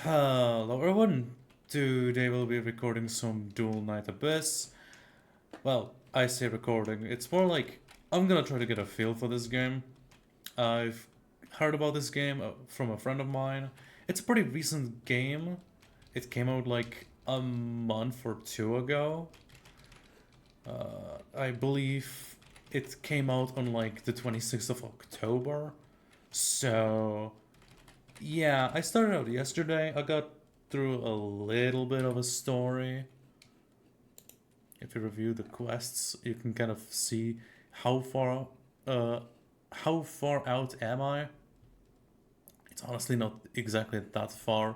Hello everyone, today we'll be recording some Dual Night Abyss. Well, I say recording, it's more like I'm gonna try to get a feel for this game. I've heard about this game from a friend of mine. It's a pretty recent game. It came out like a month or two ago. I believe it came out on like the 26th of October. So, yeah, I started out yesterday. I got through a little bit of a story. If you review the quests, you can kind of see how far uh how far out am I? It's honestly not exactly that far.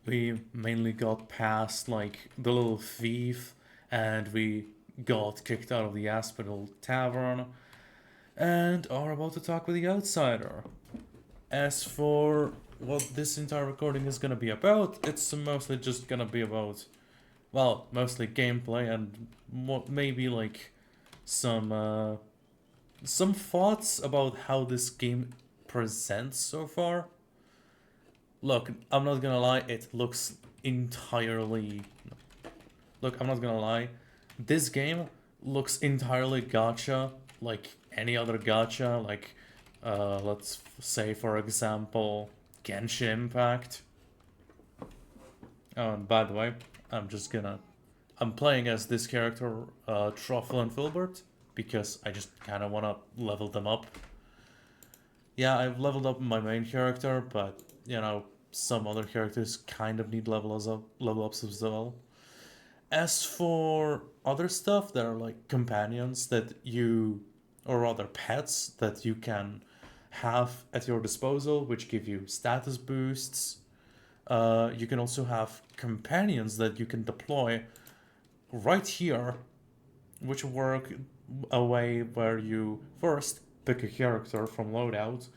We mainly got past like the little thief and we got kicked out of the Aspinall Tavern and are about to talk with the outsider. As for what this entire recording is gonna be about, it's mostly just gonna be about, well, mostly gameplay and maybe like some uh, some thoughts about how this game presents so far. Look, I'm not gonna lie, it looks entirely. Look, I'm not gonna lie, this game looks entirely gacha, like any other gacha, like let's say for example Genshin Impact. Oh, and by the way, I'm just gonna I'm playing as this character, Truffle and Filbert, because I just kind of want to level them up. Yeah, I've leveled up my main character, but some other characters kind of need level ups as well. As for other stuff, there are like companions that you, or rather pets that you can have at your disposal, which give you status boosts. You can also have companions that you can deploy right here, which work a way where you first pick a character from loadout,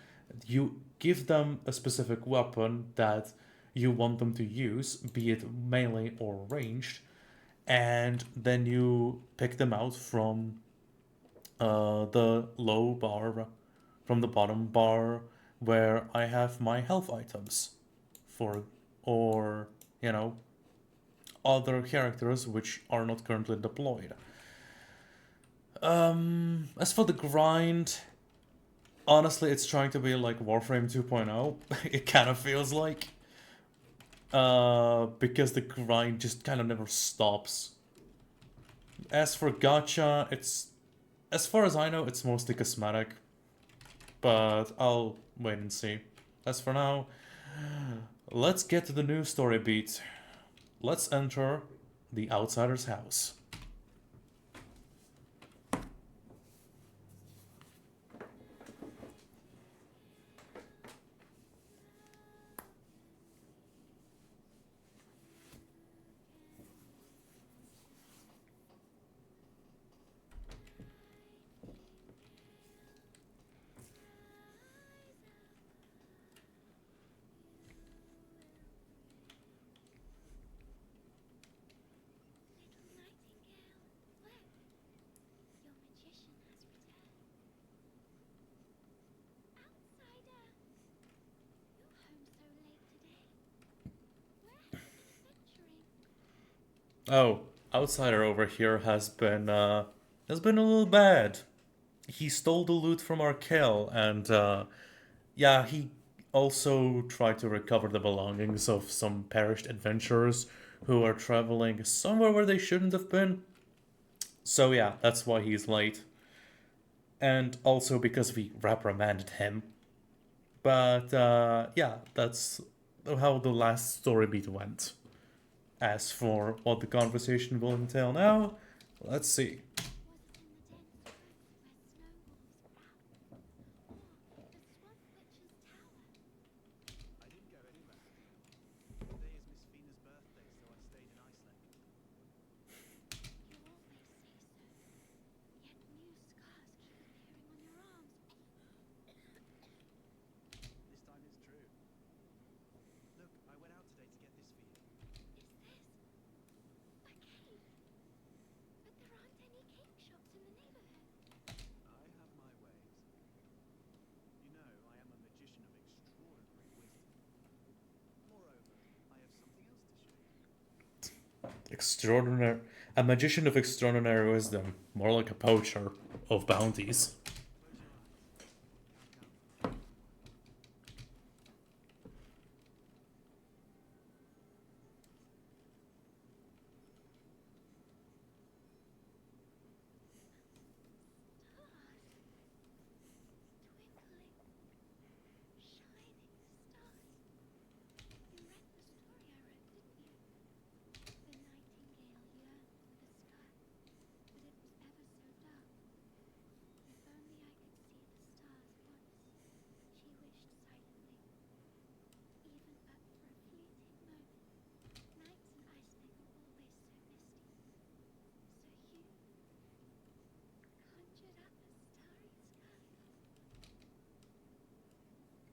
you give them a specific weapon that you want them to use, be it melee or ranged, and then you pick them out from the low bar, from the bottom bar where I have my health items for, or, you know, other characters which are not currently deployed. As for the grind, honestly, it's trying to be like Warframe 2.0. It kind of feels like, because the grind just kind of never stops. As for gacha, it's, as far as I know, it's mostly cosmetic, but I'll wait and see. As for now, let's get to the new story beat. Let's enter the outsider's house. Oh, outsider over here has been a little bad. He stole the loot from our kill, and yeah, he also tried to recover the belongings of some perished adventurers who are traveling somewhere where they shouldn't have been. So yeah, that's why he's late. And also because we reprimanded him. But yeah, that's how the last story beat went. As for what the conversation will entail now, let's see. Extraordinary. A magician of extraordinary wisdom. More like a poacher of bounties.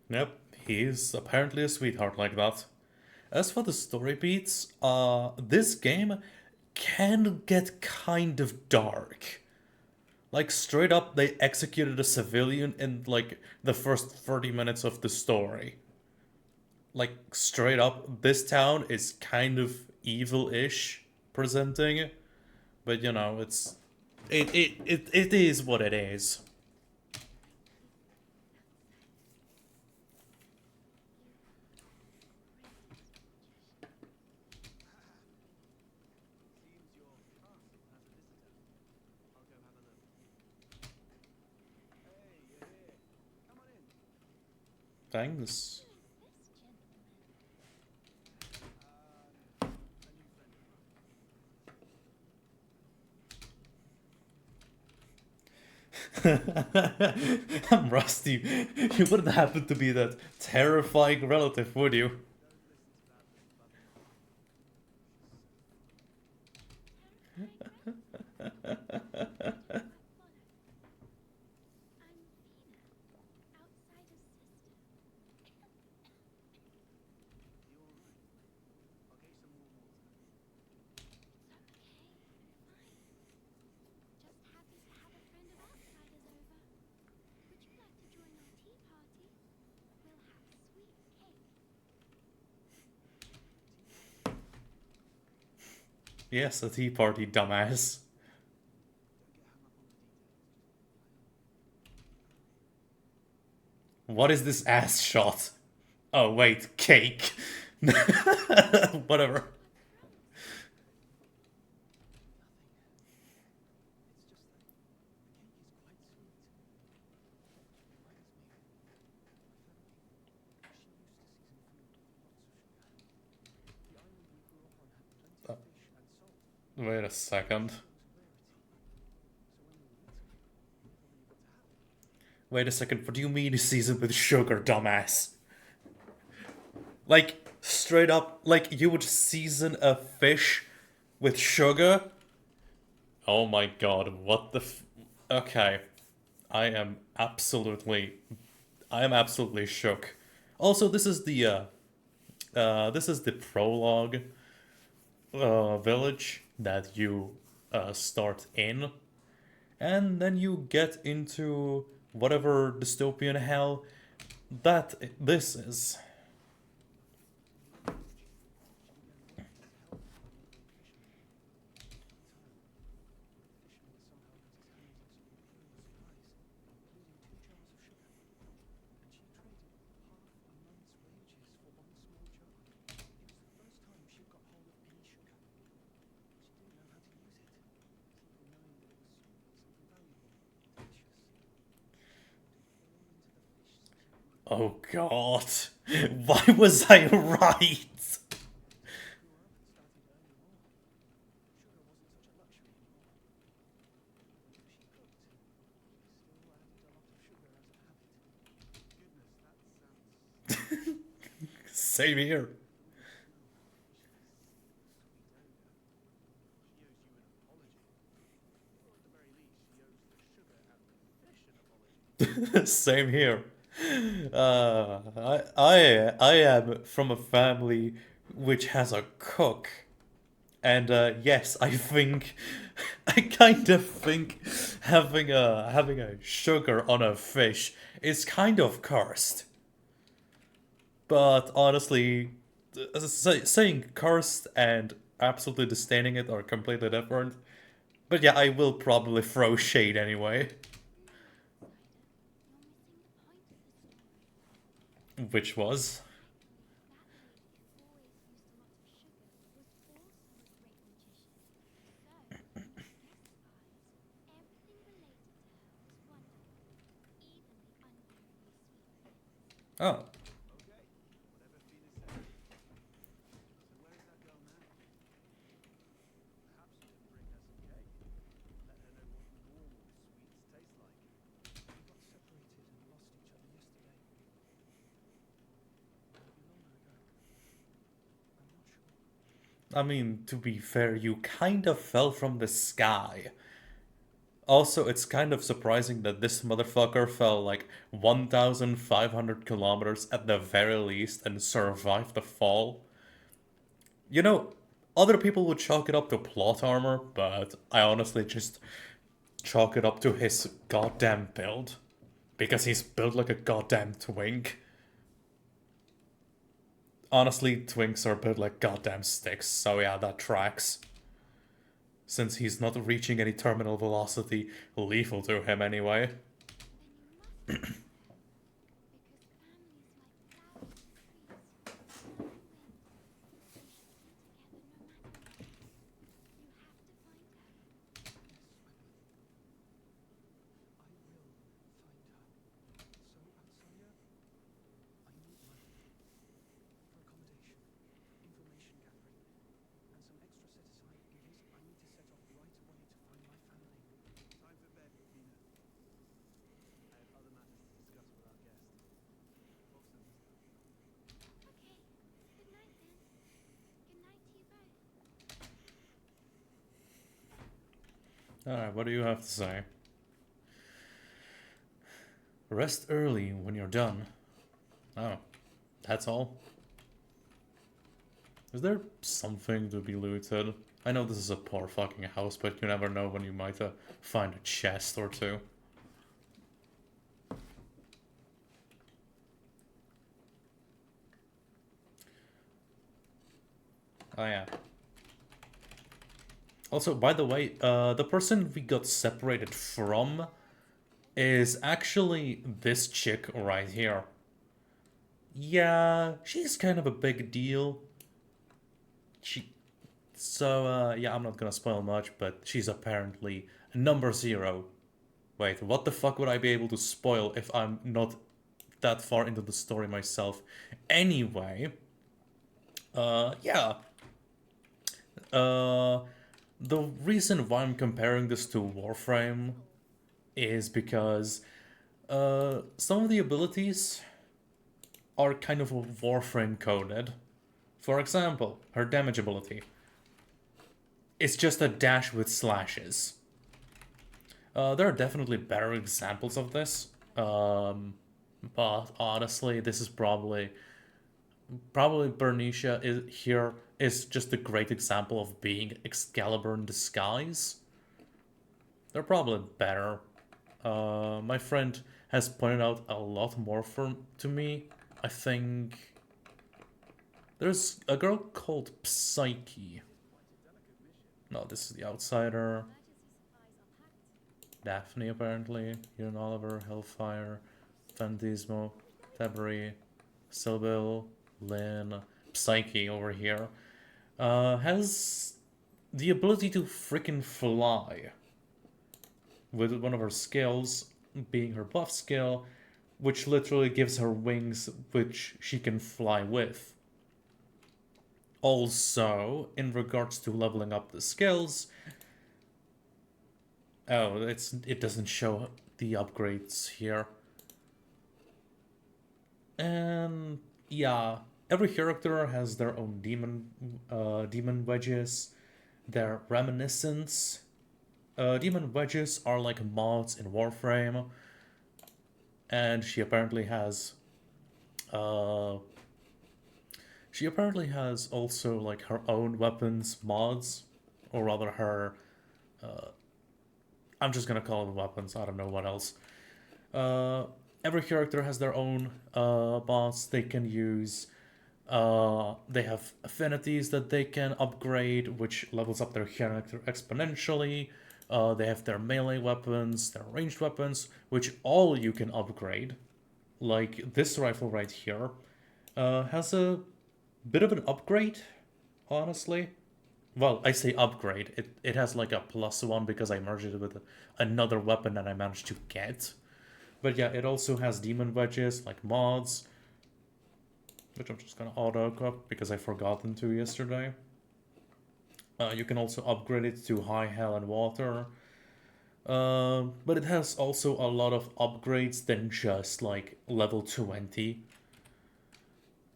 Yep, he's apparently a sweetheart like that. As for the story beats, this game can get kind of dark. Like, straight up, they executed a civilian in, like, the first 30 minutes of the story. Like, straight up, this town is kind of evil-ish presenting, but you know, it is what it is. Thanks. I'm rusty. You wouldn't happen to be that terrifying relative, would you? Yes, a tea party, dumbass. What is this ass shot? Oh, wait, cake. Whatever. Wait a second. Wait a second, what do you mean it's seasoned with sugar, dumbass? Like, straight up, like you would season a fish with sugar? Oh my god, what the Okay. I am absolutely shook. Also, this is the prologue village that you start in, and then you get into whatever dystopian hell that this is. Oh god. Why was I right? Same here. Same here. I am from a family which has a cook, and yes, I think I kind of think having a sugar on a fish is kind of cursed. But honestly, saying cursed and absolutely disdaining it or completely different. But yeah, I will probably throw shade anyway. Which was? Oh. I mean, to be fair, you kind of fell from the sky. Also, it's kind of surprising that this motherfucker fell like 1,500 kilometers at the very least and survived the fall. You know, other people would chalk it up to plot armor, but I honestly just chalk it up to his goddamn build. Because he's built like a goddamn twink. Honestly, twinks are built like goddamn sticks, so yeah, that tracks. Since he's not reaching any terminal velocity lethal to him anyway. Alright, what do you have to say? Rest early when you're done. Oh, that's all? Is there something to be looted? I know this is a poor fucking house, but you never know when you might find a chest or two. Oh yeah. Also, by the way, the person we got separated from is actually this chick right here. Yeah, she's kind of a big deal. Yeah, I'm not gonna spoil much, but she's apparently number 0. Wait, what the fuck would I be able to spoil if I'm not that far into the story myself? Anyway, yeah. Uh, the reason why I'm comparing this to Warframe is because some of the abilities are kind of Warframe coded. For example, her damage ability. It's just a dash with slashes. There are definitely better examples of this. But honestly, this is probably Bernicia is here is just a great example of being Excalibur in disguise. They're probably better. My friend has pointed out a lot more to me. I think there's a girl called Psyche. No, this is the Outsider. Daphne, apparently. Ian Oliver, Hellfire, Fandismo, Debris, Silbil, Lynn, Psyche over here. Has the ability to freaking fly. With one of her skills being her buff skill, which literally gives her wings which she can fly with. Also, in regards to leveling up the skills, oh, it doesn't show the upgrades here. And yeah, every character has their own demon wedges, their reminiscence. Demon wedges are like mods in Warframe, and uh, she apparently has also like her own weapons mods, or rather her. I'm just gonna call them weapons. I don't know what else. Uh, every character has their own mods they can use. They have affinities that they can upgrade, which levels up their character exponentially. They have their melee weapons, their ranged weapons, which all you can upgrade. Like this rifle right here has a bit of an upgrade, honestly. Well, I say upgrade. It has like a +1 because I merged it with another weapon that I managed to get. But yeah, it also has demon wedges, like mods, which I'm just gonna auto-equip because I forgot them to yesterday. You can also upgrade it to high hell and water. But it has also a lot of upgrades than just like level 20.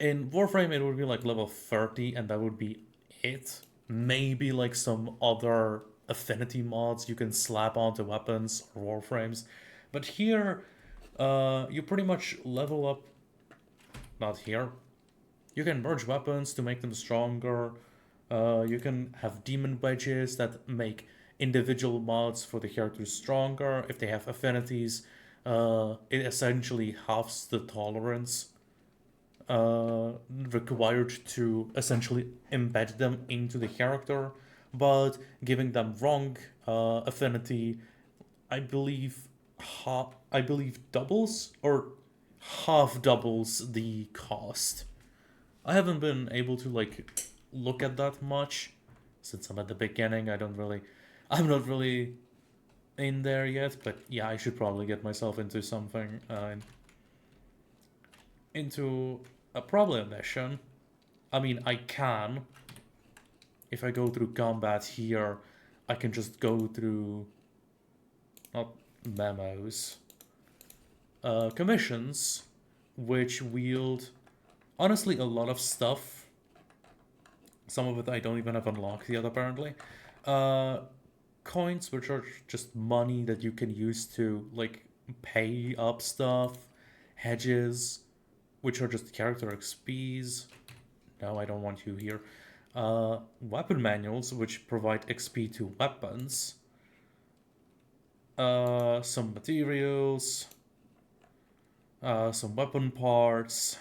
In Warframe, it would be like level 30, and that would be it. Maybe like some other affinity mods you can slap onto weapons or Warframes. But here, you pretty much level up. Not here. You can merge weapons to make them stronger. You can have demon wedges that make individual mods for the characters stronger. If they have affinities, it essentially halves the tolerance required to essentially embed them into the character, but giving them wrong affinity, I believe, I believe doubles or half doubles the cost. I haven't been able to like look at that much since I'm at the beginning. I'm not really in there yet, but yeah, I should probably get myself into something, into a problem mission. I mean, I can. If I go through combat here, I can just go through, not memos, commissions, which wield, honestly, a lot of stuff. Some of it I don't even have unlocked yet, apparently. Uh, Coins, which are just money that you can use to, like, pay up stuff. Hedges, which are just character XPs. No, I don't want you here. Weapon manuals, which provide XP to weapons. Some materials. Some weapon parts.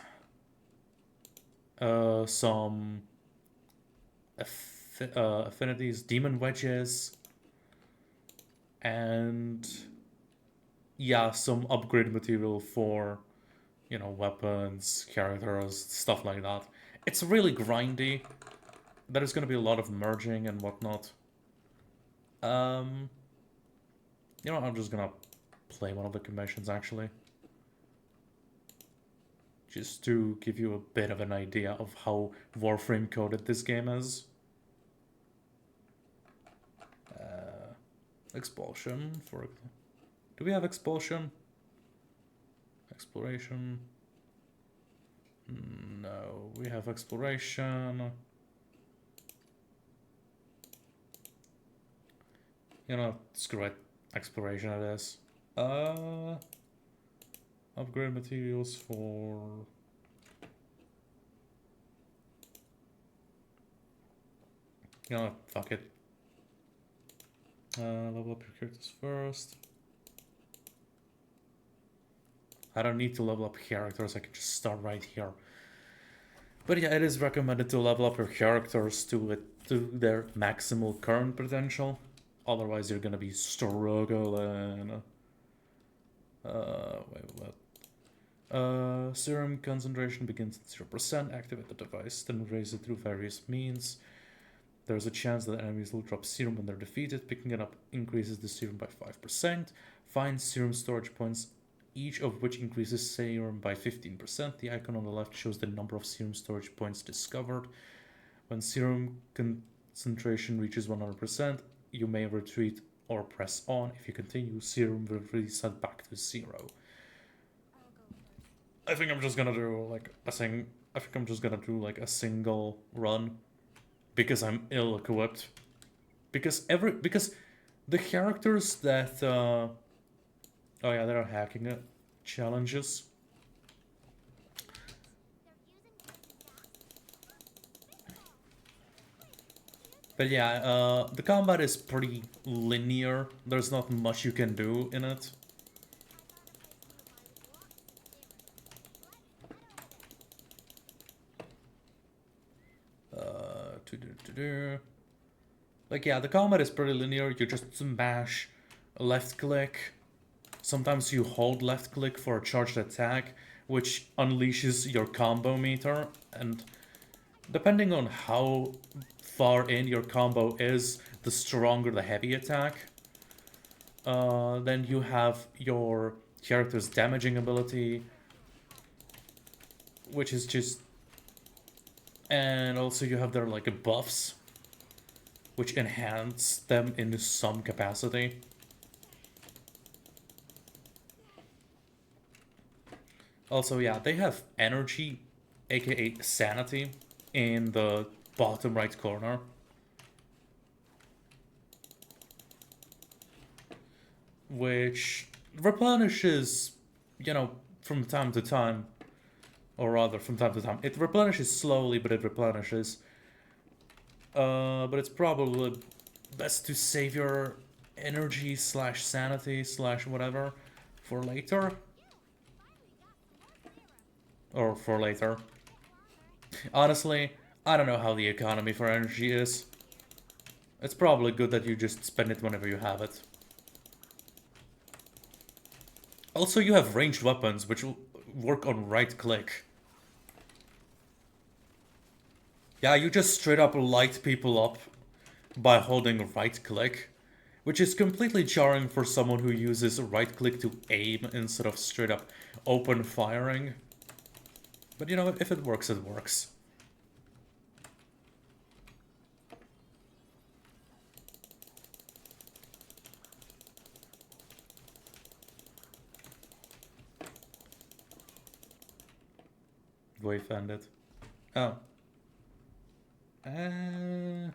Some affinities, demon wedges. And yeah, some upgrade material for, weapons, characters, stuff like that. It's really grindy. There's gonna be a lot of merging and whatnot. Um, I'm just gonna play one of the commissions actually. Just to give you a bit of an idea of how Warframe coded this game is. Expulsion for... Do we have expulsion? Exploration? No, we have exploration. Screw it. Exploration it is. Upgrade materials for... Fuck it. Level up your characters first. I don't need to level up characters, I can just start right here. But yeah, it is recommended to level up your characters to their maximal current potential. Otherwise, you're gonna be struggling. Wait, what? Serum concentration begins at 0%. Activate the device, then raise it through various means. There's a chance that enemies will drop serum when they're defeated. Picking it up increases the serum by 5%. Find serum storage points, each of which increases serum by 15%. The icon on the left shows the number of serum storage points discovered. When serum concentration reaches 100%, you may retreat or press on. If you continue, serum will reset back to 0. I think I'm just gonna do like a single run because I'm ill-equipped. Because the characters that oh yeah, there are hacking challenges. But yeah, the combat is pretty linear. There's not much you can do in it. Like, yeah, the combat is pretty linear. You just smash left click. Sometimes you hold left click for a charged attack, which unleashes your combo meter. And depending on how far in your combo is, the stronger the heavy attack. Then you have your character's damaging ability, which is just... And also you have their, like, buffs, which enhance them in some capacity. Also, yeah, they have energy, aka sanity, in the bottom right corner. Which replenishes, you know, from time to time. Or rather, from time to time. It replenishes slowly, but it replenishes. But it's probably best to save your energy slash sanity slash whatever for later. Or for later. Honestly, I don't know how the economy for energy is. It's probably good that you just spend it whenever you have it. Also, you have ranged weapons, which will work on right click. Yeah, you just straight up light people up by holding right click, which is completely jarring for someone who uses right click to aim instead of straight up open firing. But you know, if it works, it works. Wave ended. Oh. You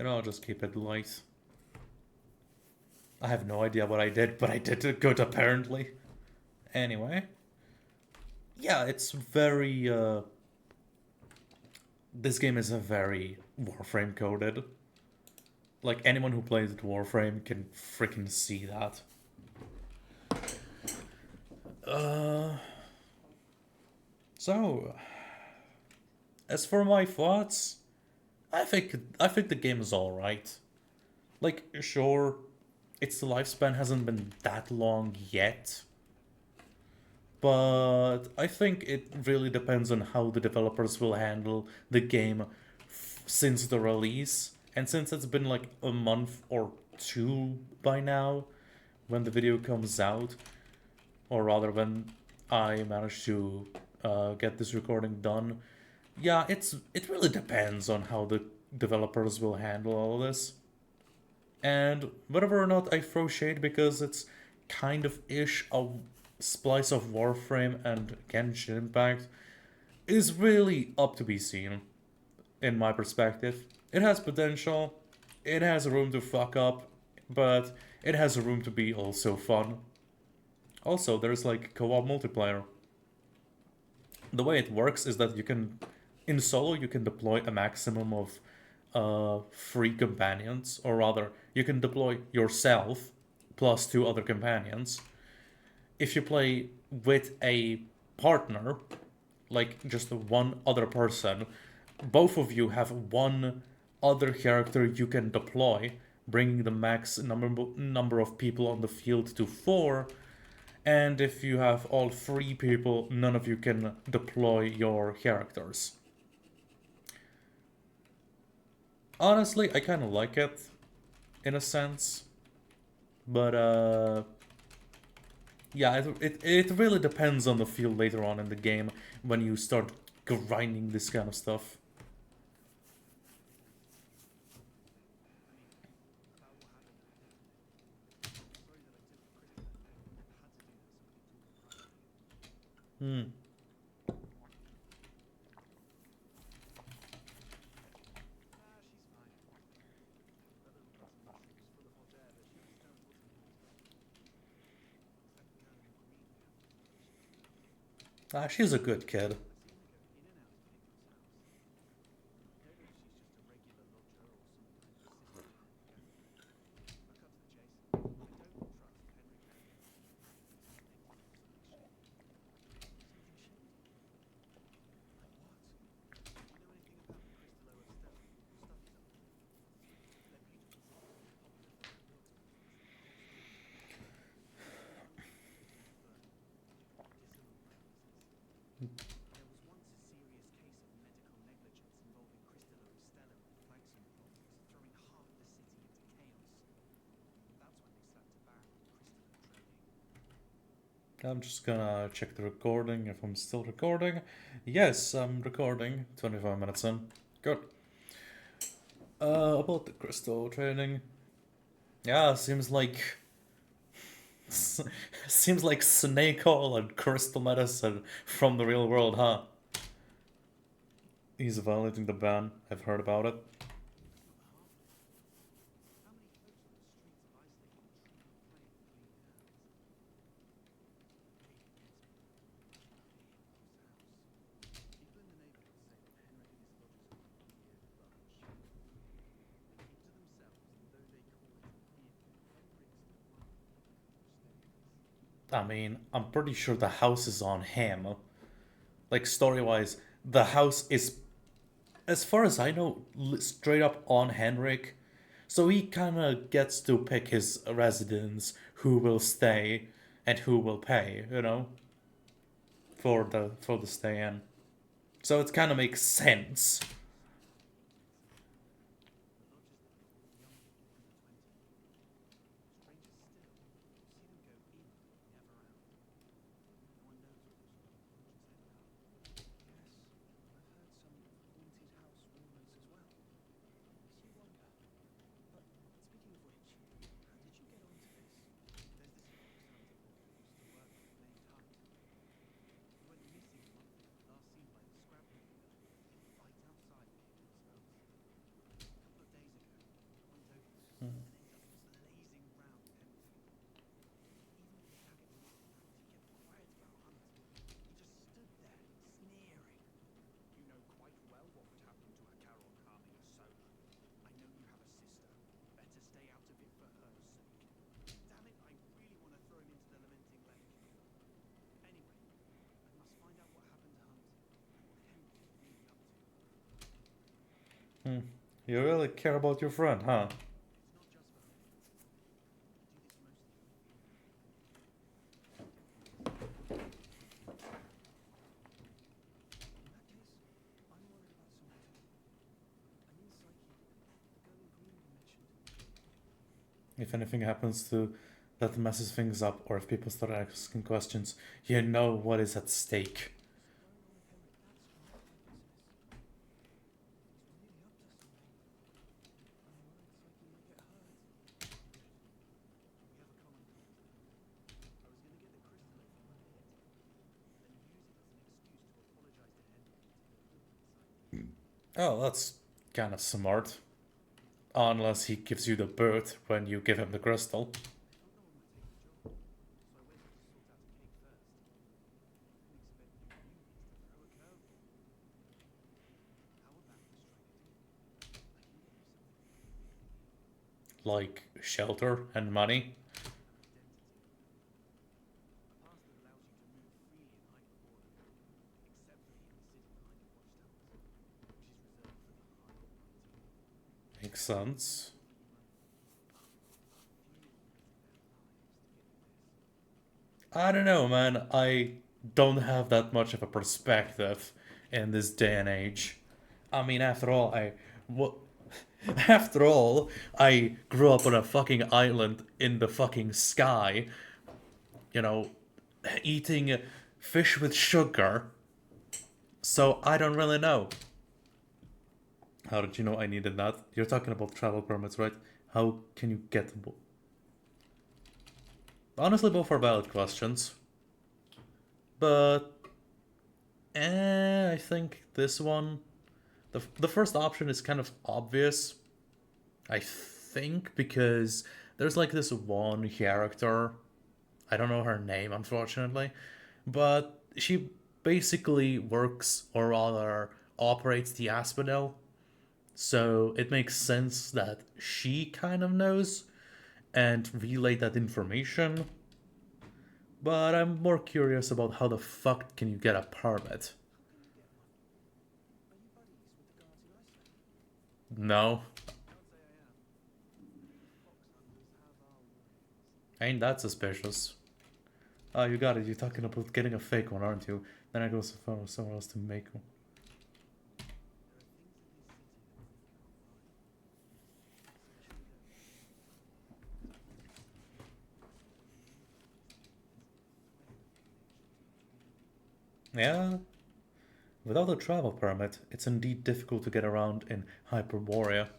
know, I'll just keep it light. I have no idea what I did, but I did it good apparently. Anyway. Yeah, it's very, this game is a very Warframe coded. Like, anyone who plays Warframe can freaking see that. So, as for my thoughts, I think the game is all right. Like, sure, its lifespan hasn't been that long yet, but I think it really depends on how the developers will handle the game since the release, and since it's been like a month or two by now when the video comes out, or rather when I managed to get this recording done. Yeah, it really depends on how the developers will handle all this. And whether or not I throw shade because it's kind of ish a splice of Warframe and Genshin Impact is really up to be seen, in my perspective. It has potential, it has room to fuck up, but it has room to be also fun. Also, there's like co-op multiplayer. The way it works is that you can, in solo, you can deploy a maximum of 3 companions, or rather, you can deploy yourself plus 2 other companions. If you play with a partner, like just one other person, both of you have one other character you can deploy, bringing the max number of people on the field to 4. And if you have all 3 people, none of you can deploy your characters. Honestly, I kind of like it, in a sense. But, yeah, it really depends on the field later on in the game when you start grinding this kind of stuff. Hmm. Ah, she's a good kid. I'm just gonna check the recording if I'm still recording. Yes, I'm recording. 25 minutes in. Good. About the crystal trading. Yeah, seems like snake oil and crystal medicine from the real world, huh? He's violating the ban. I've heard about it. I mean, I'm pretty sure the house is on him. Like, story wise, the house is, as far as I know, straight up on Henrik. So he kind of gets to pick his residents, who will stay and who will pay, for the stay in. So it kind of makes sense. Hmm. You really care about your friend, huh? If anything happens to that messes things up, or if people start asking questions, you know what is at stake. Oh, that's kind of smart. Unless he gives you the bird when you give him the crystal. Like shelter and money. Makes sense. I don't know, man. I don't have that much of a perspective in this day and age. I mean, after all, I grew up on a fucking island in the fucking sky, you know, eating fish with sugar. So I don't really know. How did you know I needed that? You're talking about travel permits, right? How can you get them? Honestly, both are valid questions. But I think this one, the first option is kind of obvious. I think because there's like this one character. I don't know her name, unfortunately, but she basically works, or rather operates the Asphodel. So it makes sense that she kind of knows and relay that information. But I'm more curious about how the fuck can you get a permit? No, ain't that suspicious. Oh, you got it. You're talking about getting a fake one, aren't you? Then I go somewhere else to make one. Yeah, without a travel permit, it's indeed difficult to get around in Hyperborea.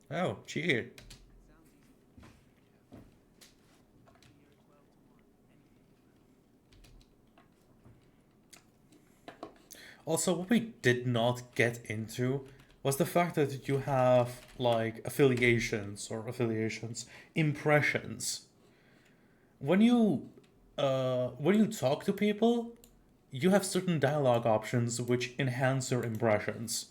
Oh, cheer. Also, what we did not get into was the fact that you have like affiliations, impressions. When you talk to people, you have certain dialogue options which enhance your impressions.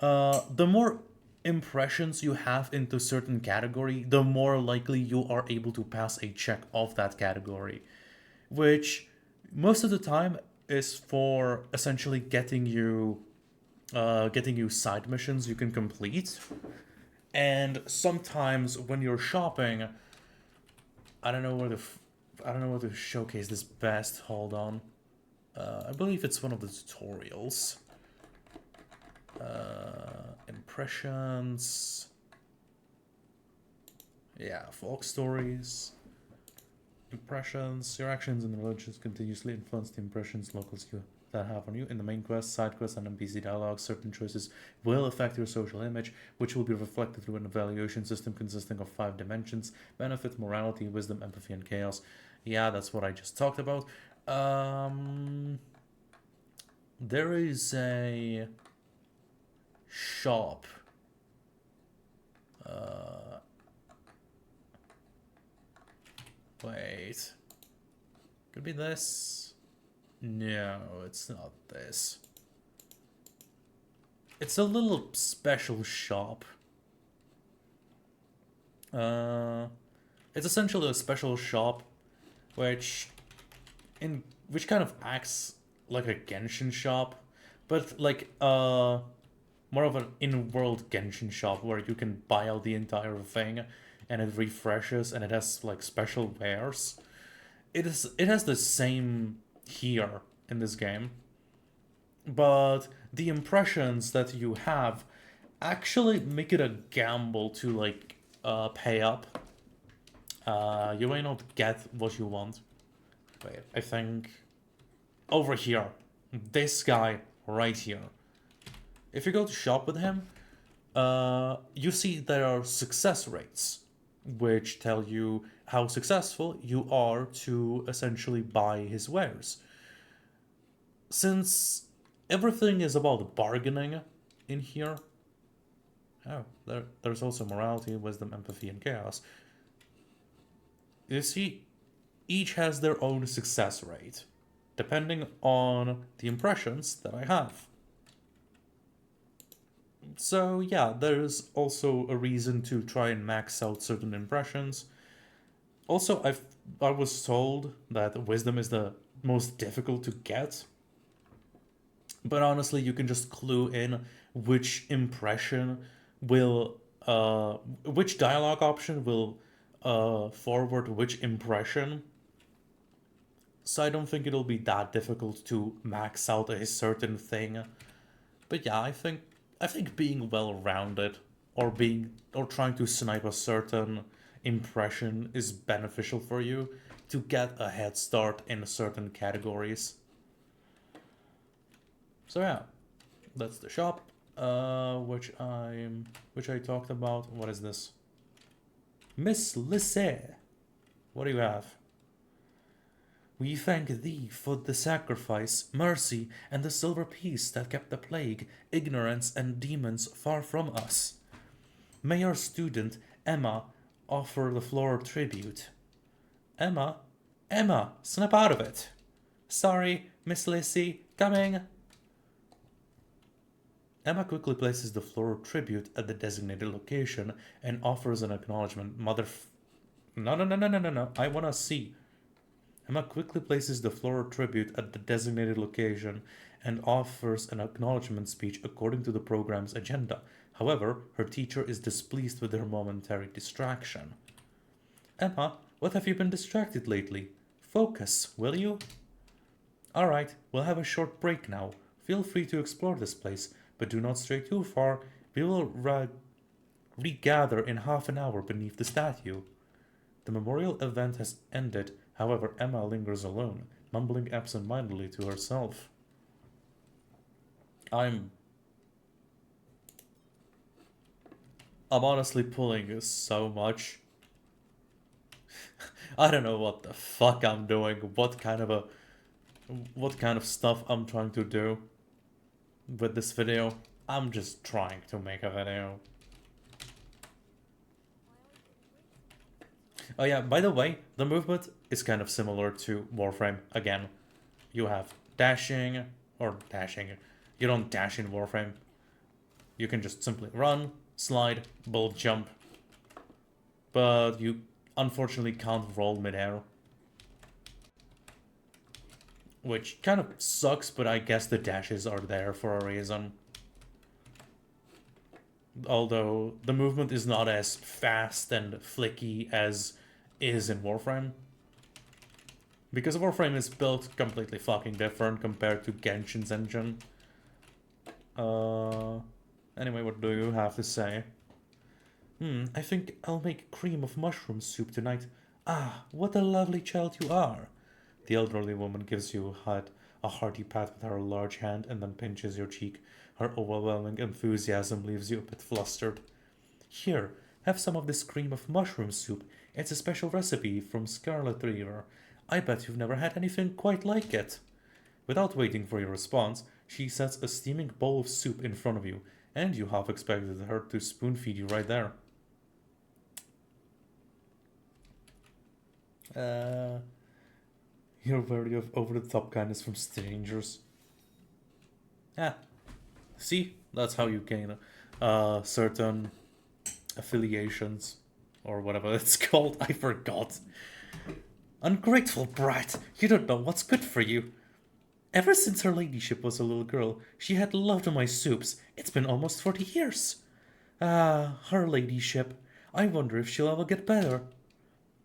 The more impressions you have into certain category, the more likely you are able to pass a check of that category, which most of the time is for essentially getting you side missions you can complete. And sometimes when you're shopping, I don't know where I don't know where to showcase this best. Hold on. I believe it's one of the tutorials. Impressions. Yeah, folk stories. Impressions. Your actions and religions continuously influence the impressions locals you that have on you. In the main quest, side quests, and NPC dialogue, certain choices will affect your social image, which will be reflected through an evaluation system consisting of 5 dimensions: benefit, morality, wisdom, empathy, and chaos. Yeah, that's what I just talked about. There is a shop. Wait. Could be this. No, it's not this. It's a little special shop. It's essentially a special shop, which which kind of acts like a Genshin shop, but like more of an in-world Genshin shop where you can buy out the entire thing, and it refreshes and it has like special wares. It has the same here in this game, but the impressions that you have actually make it a gamble to like pay up. You may not get what you want. Wait, I think over here, this guy right here. If you go to shop with him, you see there are success rates, which tell you how successful you are to essentially buy his wares. Since everything is about bargaining in here, oh, there's also morality, wisdom, empathy, and chaos. You see, each has their own success rate, depending on the impressions that I have. So yeah, there's also a reason to try and max out certain impressions. Also, I was told that wisdom is the most difficult to get, but honestly, you can just clue in which impression will which dialogue option will forward which impression. So I don't think it'll be that difficult to max out a certain thing. But yeah, I think being well rounded or trying to snipe a certain impression is beneficial for you to get a head start in certain categories. So yeah, that's the shop, which I talked about. What is this? Miss Lissay, what do you have? We thank thee for the sacrifice, mercy, and the silver peace that kept the plague, ignorance, and demons far from us. May our student, Emma, offer the floral tribute. Emma? Emma, snap out of it! Sorry, Miss Lissy, coming! Emma quickly places the floral tribute at the designated location and offers an acknowledgement. No, no, no, no, no, no, no. I wanna see. Emma quickly places the floral tribute at the designated location and offers an acknowledgement speech according to the program's agenda. However, her teacher is displeased with her momentary distraction. Emma, what have you been distracted lately? Focus, will you? Alright, we'll have a short break now. Feel free to explore this place, but do not stray too far. We will regather in half an hour beneath the statue. The memorial event has ended, however, Emma lingers alone, mumbling absent-mindedly to herself. I'm honestly pulling so much. I don't know what the fuck I'm doing, what kind of stuff I'm trying to do with this video. I'm just trying to make a video. Oh yeah, by the way, the movement is kind of similar to Warframe. Again, you have dashing, or dashing. You don't dash in Warframe. You can just simply run, slide, bullet jump. But you unfortunately can't roll midair. Which kind of sucks, but I guess the dashes are there for a reason. Although the movement is not as fast and flicky as is in Warframe. Because Warframe is built completely fucking different compared to Genshin's engine. Anyway, what do you have to say? I think I'll make cream of mushroom soup tonight. Ah, what a lovely child you are. The elderly woman gives you a hearty pat with her large hand and then pinches your cheek. Her overwhelming enthusiasm leaves you a bit flustered. Here, have some of this cream of mushroom soup. It's a special recipe from Scarlet River. I bet you've never had anything quite like it. Without waiting for your response, she sets a steaming bowl of soup in front of you, and you half expected her to spoon feed you right there. You're wary of over-the-top kindness from strangers. Ah, see? That's how you gain certain affiliations, or whatever it's called. I forgot. Ungrateful brat! You don't know what's good for you. Ever since her ladyship was a little girl, she had loved my soups. It's been almost 40 years. Ah, her ladyship. I wonder if she'll ever get better.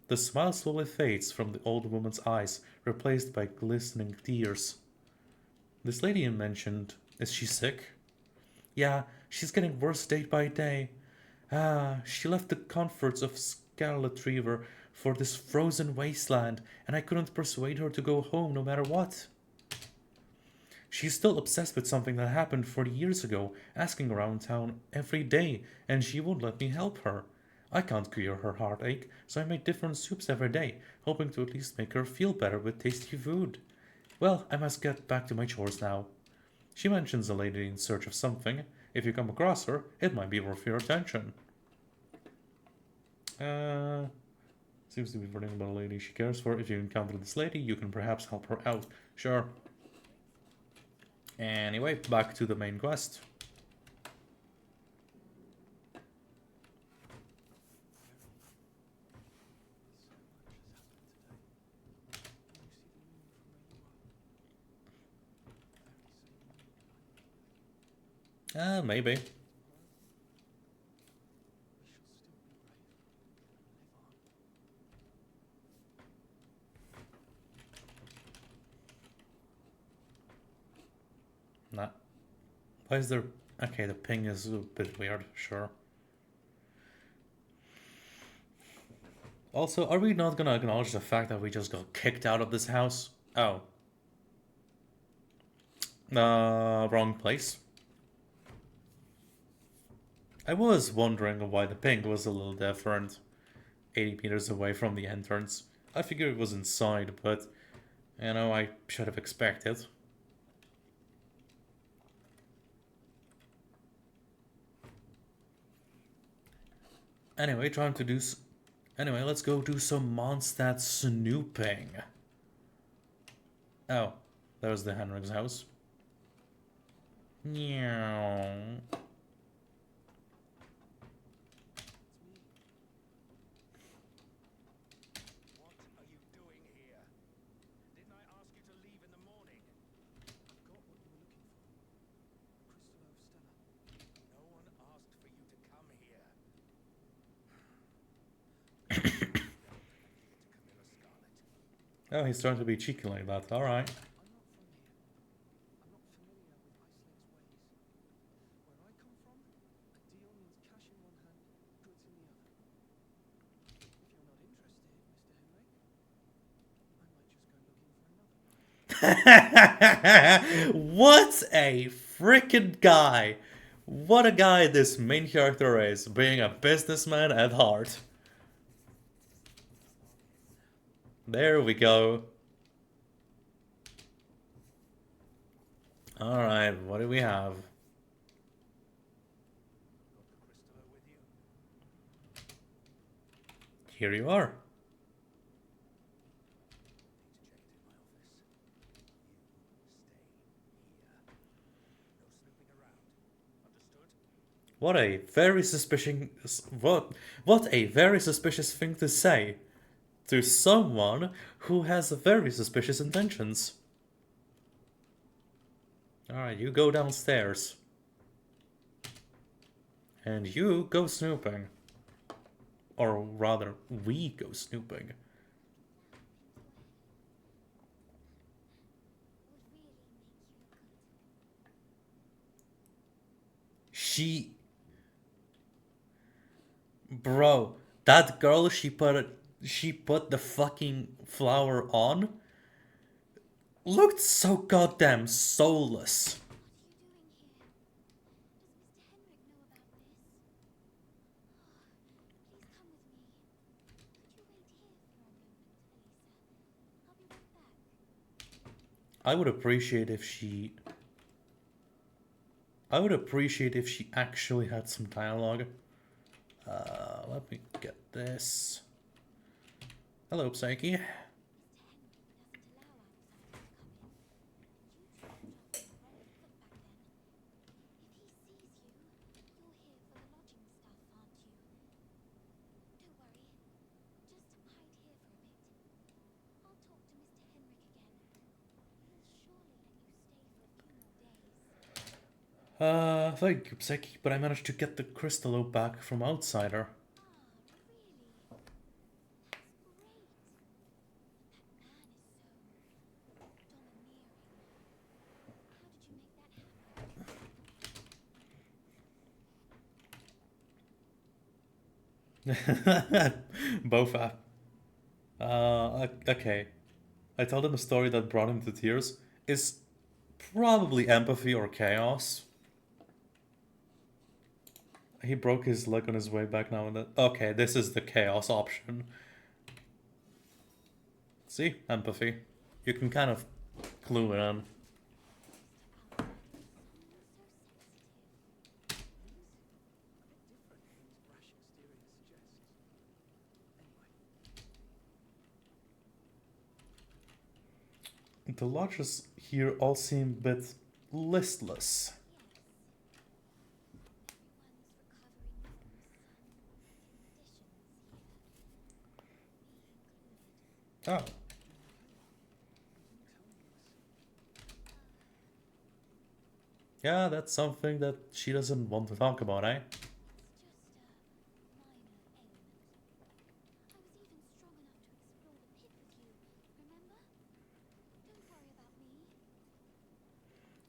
The smile slowly fades from the old woman's eyes, replaced by glistening tears. This lady you mentioned, is she sick? Yeah, she's getting worse day by day. Ah, she left the comforts of Scarlet River for this frozen wasteland, and I couldn't persuade her to go home no matter what. She's still obsessed with something that happened 40 years ago, asking around town every day, and she won't let me help her. I can't cure her heartache, so I make different soups every day, hoping to at least make her feel better with tasty food. Well, I must get back to my chores now. She mentions a lady in search of something. If you come across her, it might be worth your attention. Seems to be writing about a lady she cares for. If you encounter this lady, you can perhaps help her out. Sure. Anyway, back to the main quest. Maybe. Nah. Why is there... Okay, the ping is a bit weird, sure. Also, are we not gonna acknowledge the fact that we just got kicked out of this house? Oh. Wrong place. I was wondering why the ping was a little different. 80 meters away from the entrance. I figured it was inside, but... You know, I should have expected. Anyway, Anyway, let's go do some Mondstadt snooping. Oh, there's the Henrik's house. Meow. Oh, he's trying to be cheeky like that. Alright. What a freaking guy! What a guy this main character is, being a businessman at heart. There we go. Alright, what do we have? Here you are. What a very suspicious what a very suspicious thing to say to someone who has very suspicious intentions. Alright, you go downstairs. And you go snooping. Or rather, we go snooping. She... Bro, that girl she put the fucking flower on looked so goddamn soulless. I would appreciate if she... I would appreciate if she actually had some dialogue. Let me get this. Hello, Psyche. Thank you, Psyche, but I managed to get the crystal back from Outsider. Both are. Okay. I told him a story that brought him to tears. Is probably empathy or chaos. He broke his leg on his way back now and then. Okay, this is the chaos option. See? Empathy. You can kind of clue it in. The lodges here all seem a bit listless. Oh. Yeah, that's something that she doesn't want to talk about, eh?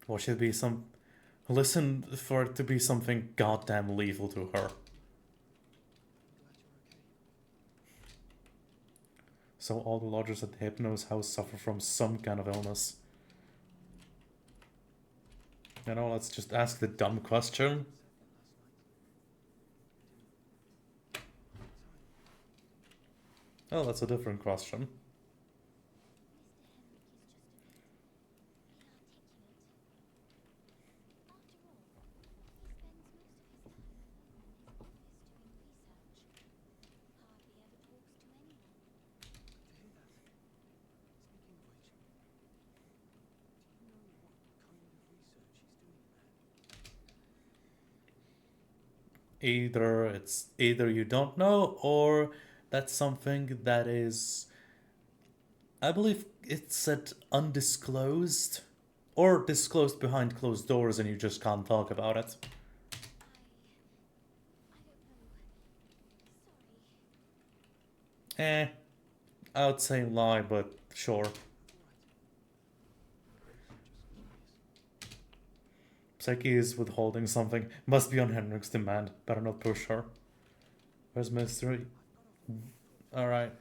Or should be some... Listen for it to be something goddamn lethal to her. So all the lodgers at the Hypno's house suffer from some kind of illness. You know, let's just ask the dumb question. Oh, that's a different question. Either you don't know, or that's something that is, I believe it said undisclosed, or disclosed behind closed doors and you just can't talk about it. I would say lie, but Sure. Psyche is withholding something. Must be on Henrik's demand. Better not push her. Where's Mystery? Alright.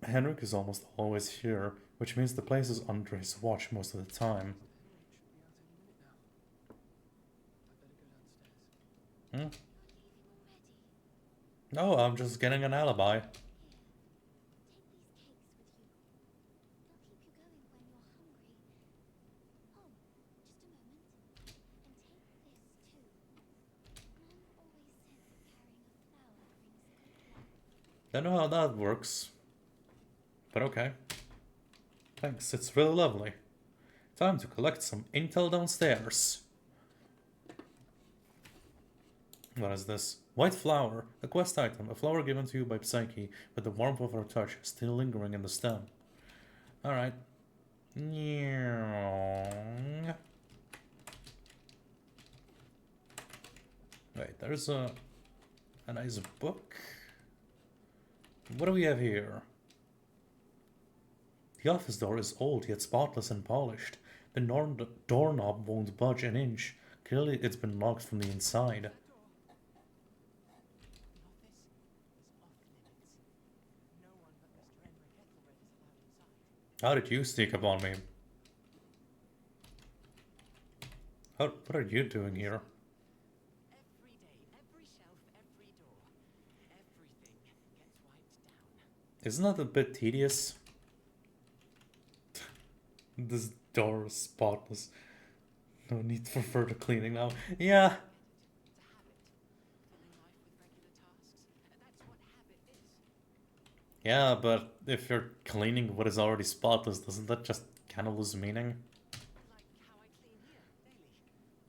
Henrik is almost always here, which means the place is under his watch most of the time. Hmm? No, I'm just getting an alibi. Don't know how that works. But okay. Thanks, it's really lovely. Time to collect some intel downstairs. What is this? White flower. A quest item. A flower given to you by Psyche, with the warmth of her touch still lingering in the stem. Alright. Wait, there's a nice book. What do we have here? The office door is old yet spotless and polished. The doorknob won't budge an inch. Clearly it's been locked from the inside. How did you sneak up on me? What are you doing here? Every day, every shelf, every door, everything gets wiped down. Isn't that a bit tedious? This door is spotless. No need for further cleaning now. Yeah. Yeah, but if you're cleaning what is already spotless, doesn't that just kind of lose meaning? Like how I clean here daily,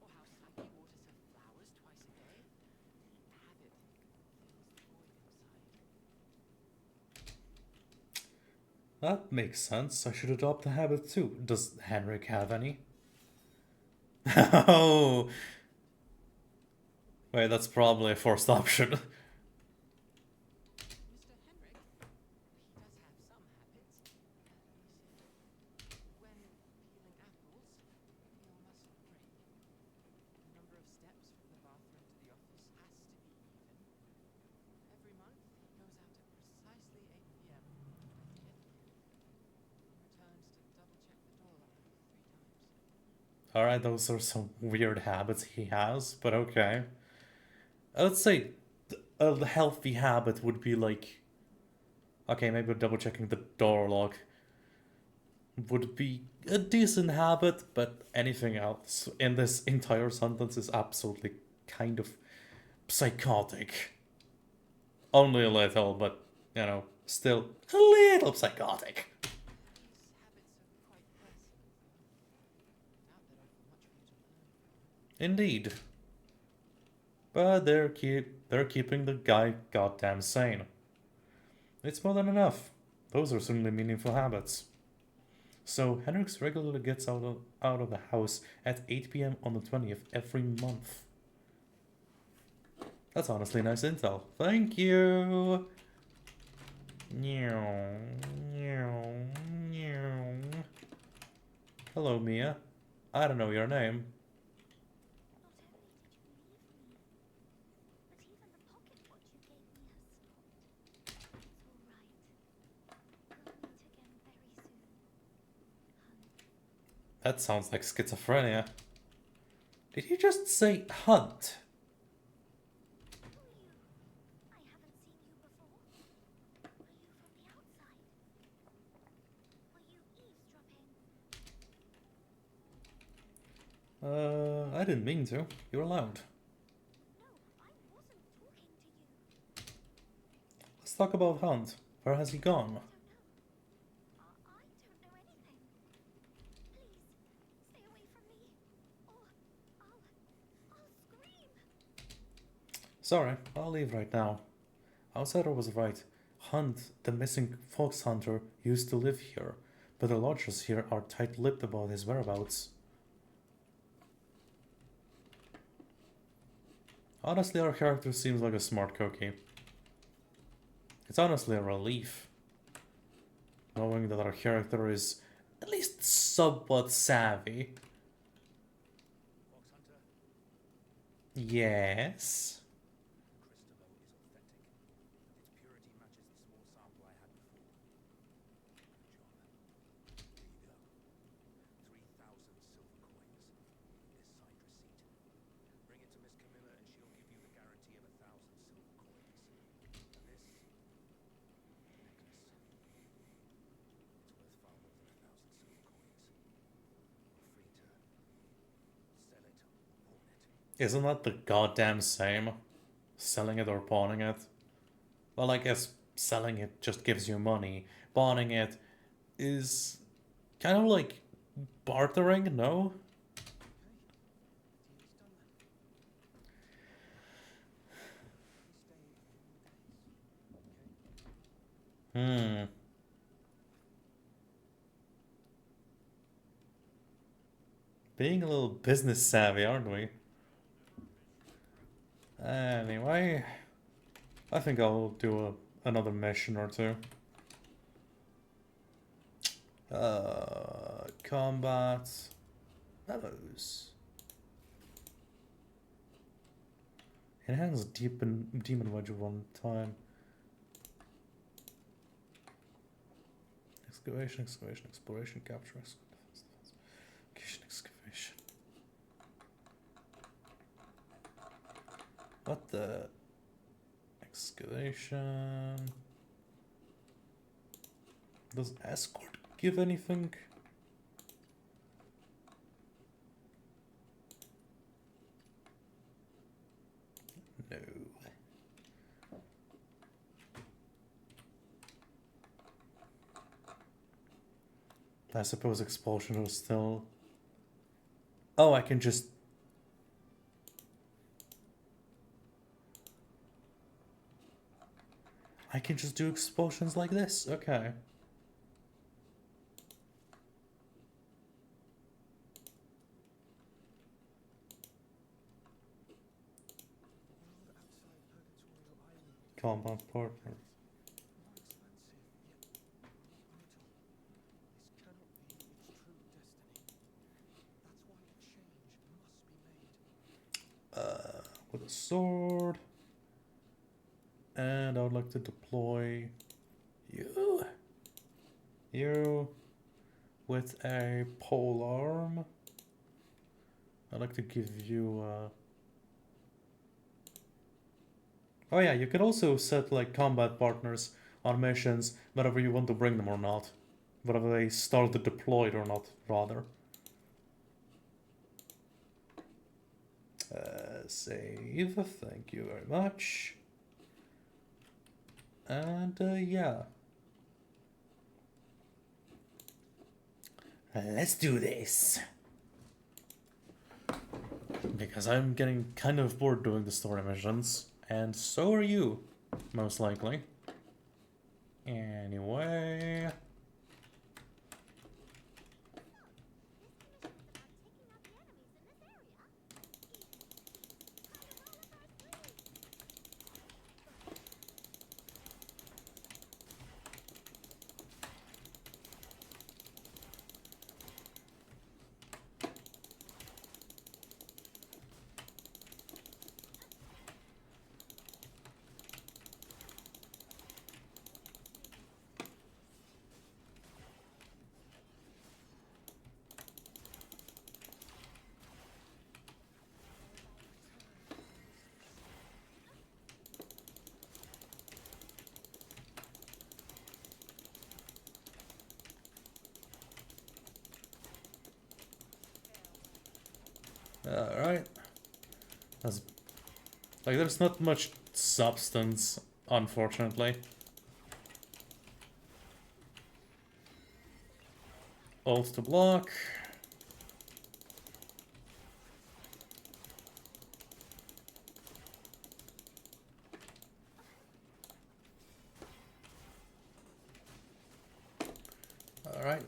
or how Psyche waters her flowers twice a day. The habit kills the void inside. That makes sense. I should adopt a habit too. Does Henrik have any? Oh! Wait, that's probably a forced option. Mr. Henrik, he does have some habits. When peeling apples, peel mustn't break. The number of steps from the bathroom to the office has to be even. Every month, he goes out at precisely 8 p.m. Returns to double-check the door lock 3 times. Alright, those are some weird habits he has, but okay. I would say a healthy habit would be like... Okay, maybe double checking the door lock would be a decent habit, but anything else in this entire sentence is absolutely kind of psychotic. Only a little, but, you know, still a little psychotic. These habits are quite personal, though. Doubt they'd offer much for you to learn from. Indeed. But they're keeping the guy goddamn sane. It's more than enough. Those are certainly meaningful habits. So Henrik regularly gets out of the house at 8 p.m. on the 20th every month. That's honestly nice intel. Thank you. Hello, Mia. I don't know your name. That sounds like schizophrenia. Did you just say hunt? I didn't mean to. You're allowed. Let's talk about Hunt. Where has he gone? I don't know anything. Please, stay away from me, or I'll scream. Sorry, I'll leave right now. Outsider was right. Hunt, the missing fox hunter, used to live here, but the lodgers here are tight-lipped about his whereabouts. Honestly, our character seems like a smart cookie. It's honestly a relief, knowing that our character is at least somewhat savvy. Fox Hunter, Yes. Crystallo is authentic, and its purity matches the small sample I had before. John, here you go. 3,000 silver coins. This signed receipt. Bring it to Miss Camilla and she'll give you the guarantee of 1,000 silver coins. And this necklace. It's worth far more than 1,000 silver coins. You're free to sell it or pawn it. Isn't that the goddamn same? Selling it or pawning it? Well, I guess selling it just gives you money. Pawning it is kind of like bartering, no? Deal's done then. We stay a few days, okay? Being a little business savvy, aren't we? Anyway, I think I'll do another mission or two. Combat. Mellows. Enhance demon wedge 1 time. Excavation, exploration, capture, excavation. What the? Excavation. Does escort give anything? No. I suppose expulsion was still... Oh, I can just... I can just do expulsions like this. Okay. The world outside Purgatorial Island Combat partner. more expansive, yet more brutal. This cannot be its true destiny. That's why a change must be made. With a sword. And I would like to deploy you. You with a pole arm. I'd like to give you Oh yeah, you can also set like combat partners on missions, whether you want to bring them or not. Whether they started deployed or not, rather. Save, thank you very much. And yeah. Let's do this. Because I'm getting kind of bored doing the story missions. And so are you, most likely. Anyway... Alright. That's... Like, there's not much substance, unfortunately. Alt to block. Alright.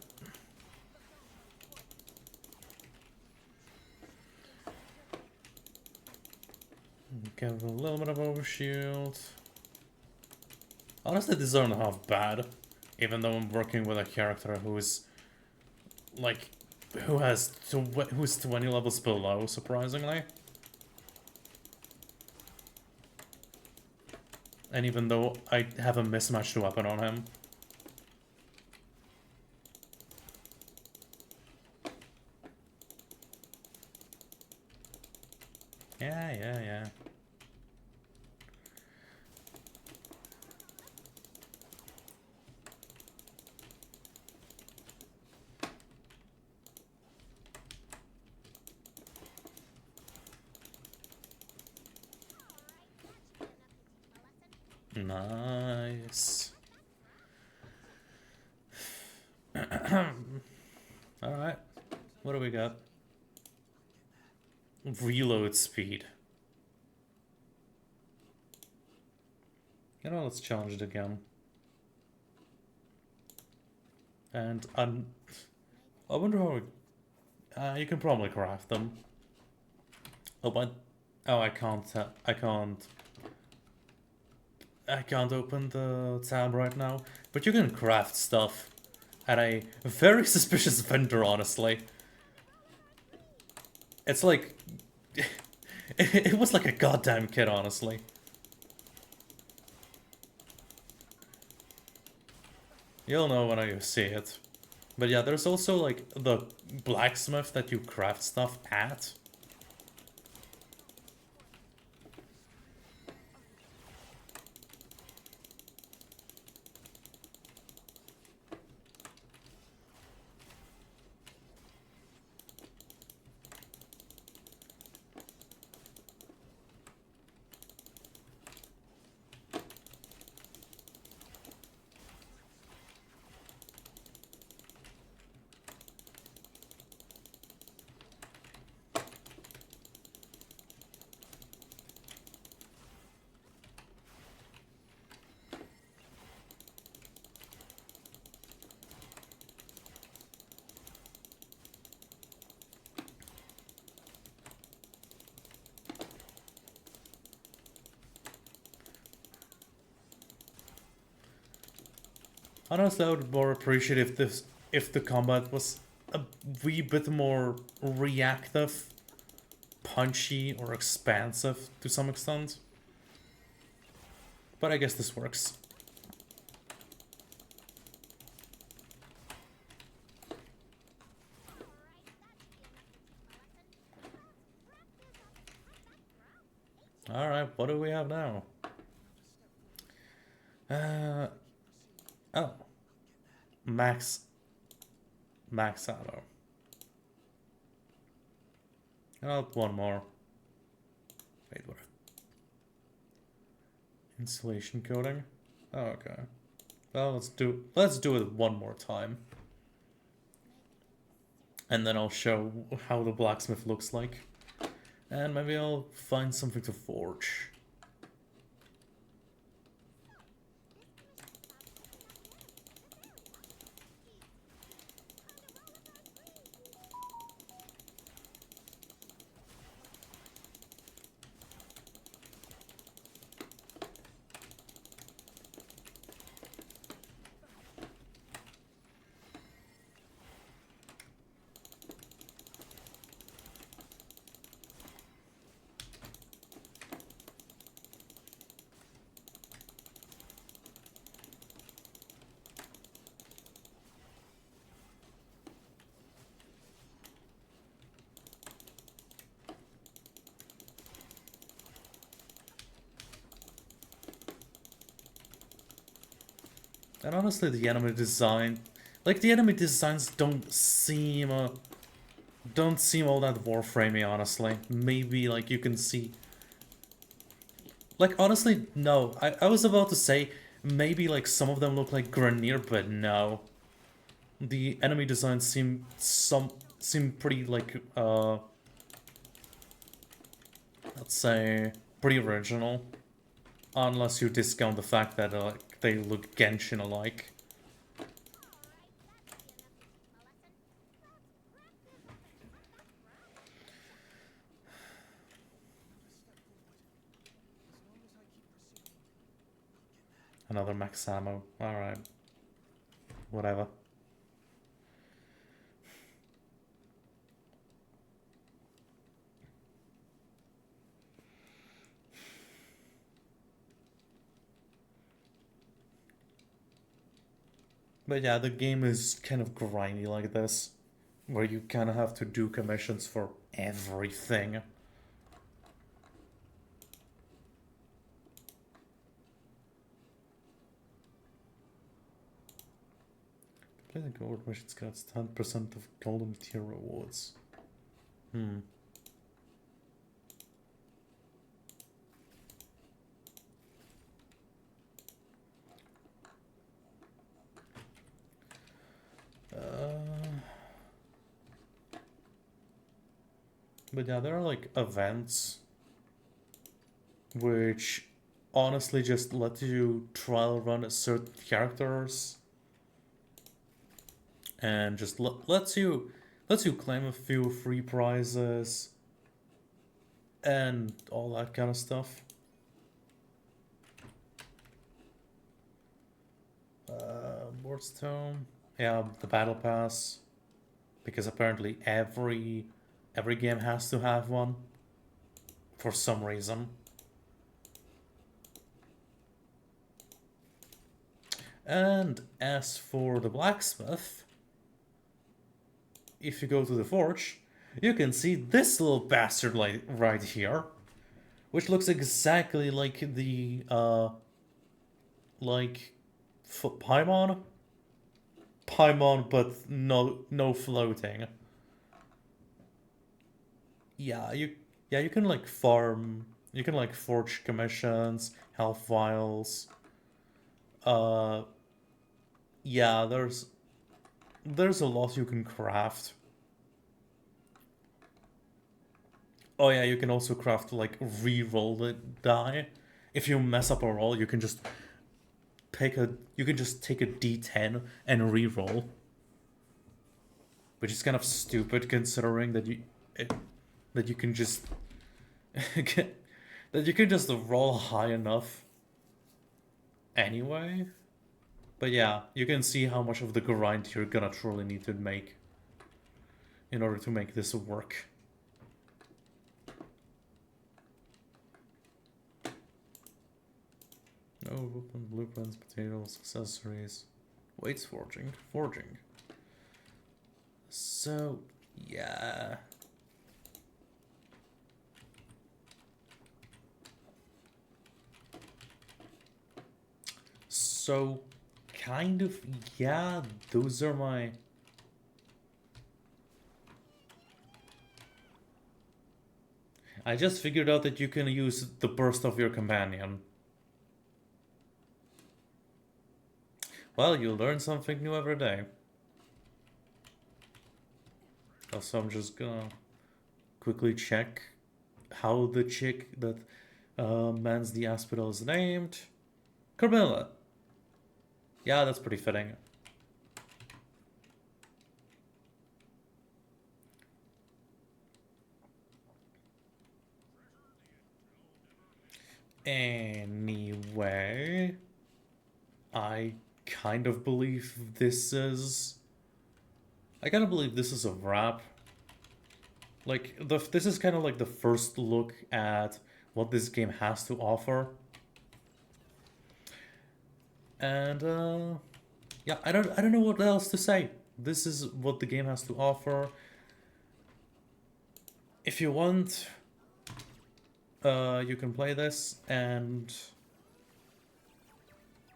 Give a little bit of overshield. Honestly, these aren't half bad. Even though I'm working with a character who is like who's 20 levels below, surprisingly. And even though I have a mismatched weapon on him. Yeah. Nice. Alright. What do we got? Reload speed. You know, let's challenge it again. And I wonder how you can probably craft them. Oh, but I can't. I can't open the tab right now. But you can craft stuff at a very suspicious vendor, honestly. It's like it was like a goddamn kid, honestly. You'll know when you see it. But yeah, there's also like the blacksmith that you craft stuff at. Honestly, I would more appreciate if the combat was a wee bit more reactive, punchy, or expansive to some extent. But I guess this works. Alright, what do we have now? Oh. Max auto. Oh, one more. Wait, what? Insulation coating? Oh, okay. Well, let's do it one more time. And then I'll show how the blacksmith looks like. And maybe I'll find something to forge. And honestly, the enemy design, like the enemy designs don't seem all that Warframey, honestly. Maybe like you can see, like honestly, no. I was about to say maybe like some of them look like Grenier, but no. the enemy designs seem pretty like let's say pretty original, unless you discount the fact that they look Genshin alike. Another max ammo. Alright. Whatever. But yeah, the game is kind of grindy like this, where you kind of have to do commissions for everything. Play the gold missions gets 10% of golden tier rewards. Hmm. But yeah, there are like events which honestly just let you trial run certain characters and just lets you claim a few free prizes and all that kind of stuff. Boardstone, yeah, the battle pass, because apparently every game has to have one for some reason. And as for the blacksmith, if you go to the forge, you can see this little bastard right here, which looks exactly like the like Paimon, but no floating. Yeah, you can like farm, you can like forge commissions, health vials. Yeah, there's a lot you can craft. Oh yeah, you can also craft like re-roll the die. If you mess up a roll, you can just take a D10 and re-roll, which is kind of stupid considering that that you can just that you can just roll high enough anyway. But yeah, you can see how much of the grind you're gonna truly need to make in order to make this work. Oh, weapon, blueprints, potatoes, accessories, weights forging. So, yeah. So, kind of, yeah, those are my... I just figured out that you can use the burst of your companion. Well, you learn something new every day. Also, I'm just gonna quickly check how the chick that mans the hospital is named. Carmilla. Yeah, that's pretty fitting. Anyway, I kind of believe this is... I kind of believe this is a wrap. Like, this is kind of like the first look at what this game has to offer. And, yeah, I don't know what else to say. This is what the game has to offer. If you want, you can play this, and...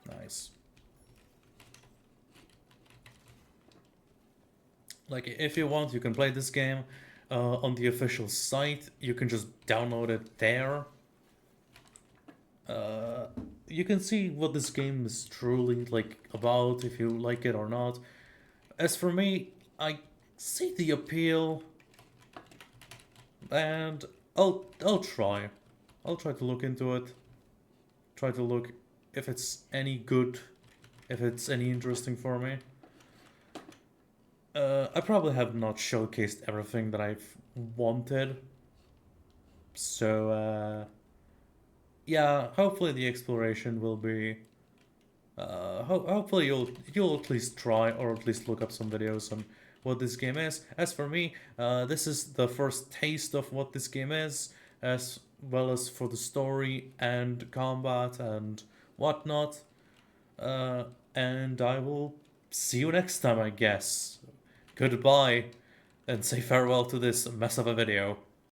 Nice. Like, if you want, you can play this game on the official site. You can just download it there. You can see what this game is truly like about, if you like it or not. as for me, I see the appeal, and I'll try. I'll try to look into it. Try to look if it's any good, if it's any interesting for me. I probably have not showcased everything that I've wanted. So, yeah, hopefully the exploration will be. Hopefully you'll at least try or at least look up some videos on what this game is. As for me, this is the first taste of what this game is, as well as for the story and combat and whatnot. Uh, and I will see you next time, I guess. Goodbye, and say farewell to this mess of a video.